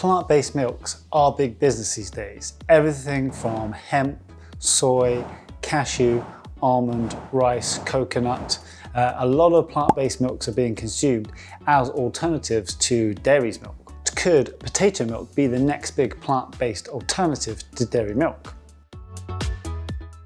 Plant-based milks are big business these days. Everything from hemp, soy, cashew, almond, rice, coconut. A lot of plant-based milks are being consumed as alternatives to dairy's milk. Could potato milk be the next big plant-based alternative to dairy milk?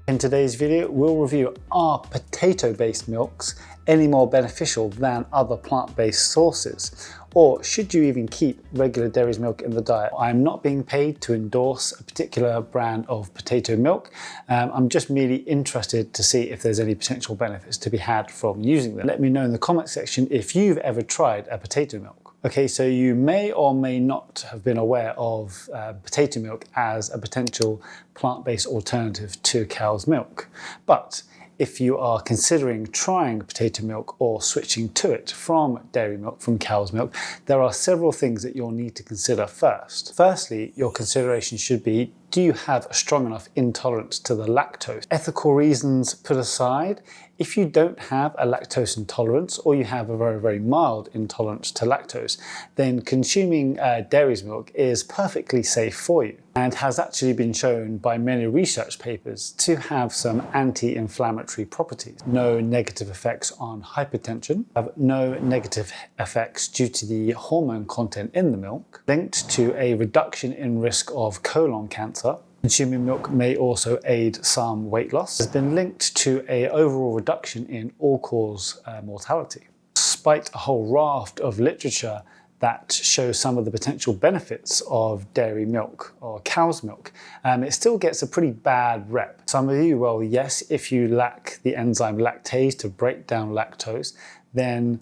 In today's video, we'll review, are potato-based milks any more beneficial than other plant-based sources? Or should you even keep regular dairy's milk in the diet? I'm not being paid to endorse a particular brand of potato milk. I'm just merely interested to see if there's any potential benefits to be had from using them. Let me know in the comment section if you've ever tried a potato milk. Okay, so you may or may not have been aware of potato milk as a potential plant-based alternative to cow's milk. But if you are considering trying potato milk or switching to it from dairy milk, from cow's milk, there are several things that you'll need to consider first. Firstly, your consideration should be, do you have a strong enough intolerance to the lactose? Ethical reasons put aside, if you don't have a lactose intolerance or you have a very, very mild intolerance to lactose, then consuming dairy's milk is perfectly safe for you and has actually been shown by many research papers to have some anti-inflammatory properties. No negative effects on hypertension, no negative effects due to the hormone content in the milk, linked to a reduction in risk of colon cancer. Consuming milk may also aid some weight loss. Has been linked to an overall reduction in all-cause mortality. Despite a whole raft of literature that shows some of the potential benefits of dairy milk or cow's milk, it still gets a pretty bad rep. Some of you, well, yes, if you lack the enzyme lactase to break down lactose, then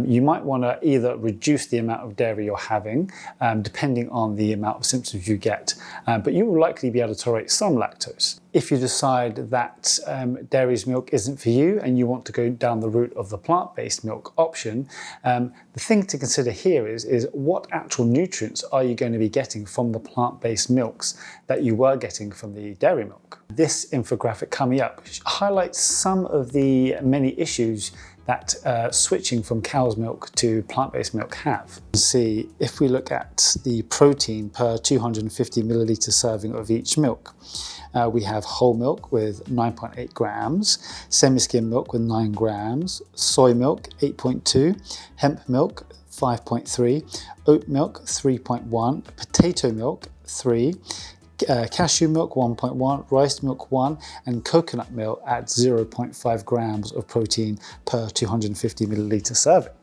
you might want to either reduce the amount of dairy you're having, depending on the amount of symptoms you get, but you will likely be able to tolerate some lactose. If you decide that dairy's milk isn't for you and you want to go down the route of the plant-based milk option, the thing to consider here is what actual nutrients are you going to be getting from the plant-based milks that you were getting from the dairy milk? This infographic coming up highlights some of the many issues that switching from cow's milk to plant-based milk have. See, if we look at the protein per 250 milliliter serving of each milk, we have whole milk with 9.8 grams, semi-skim milk with 9 grams, soy milk 8.2, hemp milk 5.3, oat milk 3.1, potato milk 3, cashew milk 1.1, rice milk 1, and coconut milk at 0.5 grams of protein per 250 milliliter serving.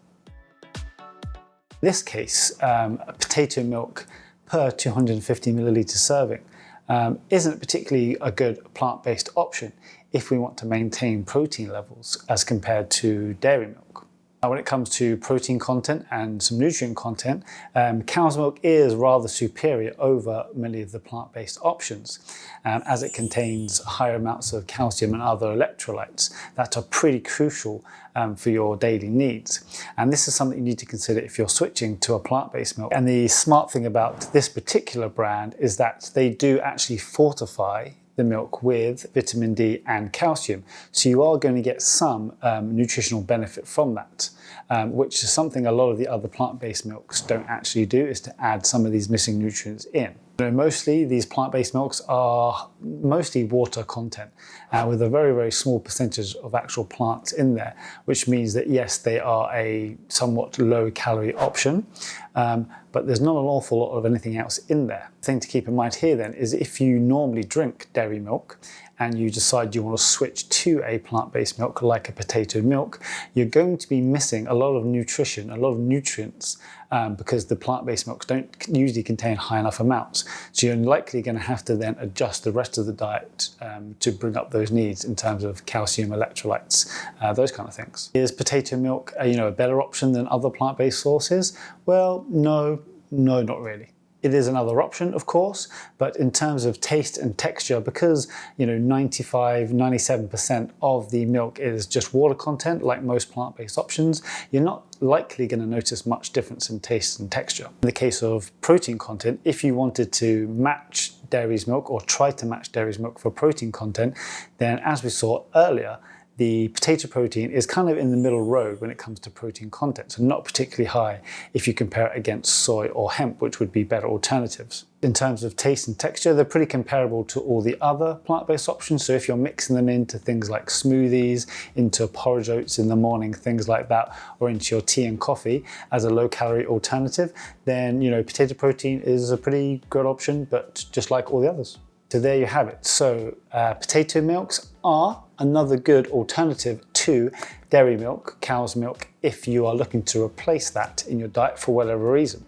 In this case, potato milk per 250 milliliter serving isn't particularly a good plant-based option if we want to maintain protein levels as compared to dairy milk. Now, when it comes to protein content and some nutrient content, cow's milk is rather superior over many of the plant-based options, as it contains higher amounts of calcium and other electrolytes that are pretty crucial for your daily needs. And this is something you need to consider if you're switching to a plant-based milk. And the smart thing about this particular brand is that they do actually fortify the milk with vitamin D and calcium. So you are going to get some nutritional benefit from that, which is something a lot of the other plant-based milks don't actually do, is to add some of these missing nutrients in. Mostly these plant-based milks are mostly water content with a very, very small percentage of actual plants in there, which means that yes, they are a somewhat low calorie option, but there's not an awful lot of anything else in there. The thing to keep in mind here then is if you normally drink dairy milk and you decide you want to switch to a plant-based milk like a potato milk, you're going to be missing a lot of nutrition, a lot of nutrients, because the plant-based milks don't usually contain high enough amounts. So you're likely going to have to then adjust the rest of the diet to bring up those needs in terms of calcium, electrolytes, those kind of things. Is potato milk a better option than other plant-based sources? Well, no, not really. It is another option, of course, but in terms of taste and texture, because 95–97% of the milk is just water content, like most plant-based options, you're not likely going to notice much difference in taste and texture. In the case of protein content, if you wanted to match dairy's milk or try to match dairy's milk for protein content, then as we saw earlier, the potato protein is kind of in the middle road when it comes to protein content, so not particularly high if you compare it against soy or hemp, which would be better alternatives. In terms of taste and texture, they're pretty comparable to all the other plant-based options. So if you're mixing them into things like smoothies, into porridge oats in the morning, things like that, or into your tea and coffee as a low-calorie alternative, then potato protein is a pretty good option, but just like all the others. So there you have it. So potato milks are another good alternative to dairy milk, cow's milk, if you are looking to replace that in your diet for whatever reason.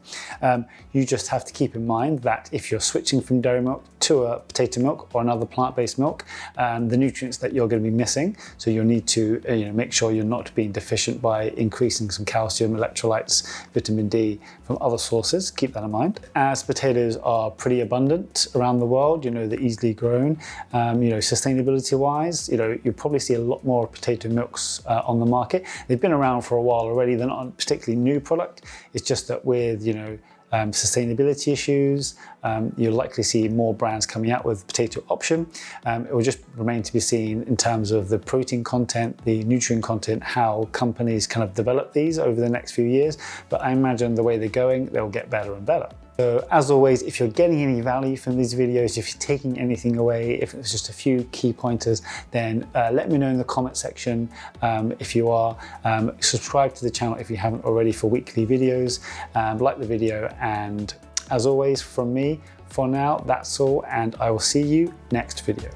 You just have to keep in mind that if you're switching from dairy milk to a potato milk or another plant-based milk, the nutrients that you're going to be missing, so you'll need to make sure you're not being deficient by increasing some calcium, electrolytes, vitamin D from other sources. Keep that in mind. As potatoes are pretty abundant around the world, they're easily grown, sustainability-wise, you'll probably see a lot more potato milks on the market. They've been around for a while already. They're not a particularly new product. It's just that with sustainability issues, you'll likely see more brands coming out with potato option. It will just remain to be seen in terms of the protein content, the nutrient content, how companies kind of develop these over the next few years. But I imagine the way they're going, they'll get better and better. So as always, if you're getting any value from these videos, if you're taking anything away, if it's just a few key pointers, then let me know in the comment section. If you are, subscribe to the channel if you haven't already for weekly videos, like the video, and as always from me, for now, that's all, and I will see you next video.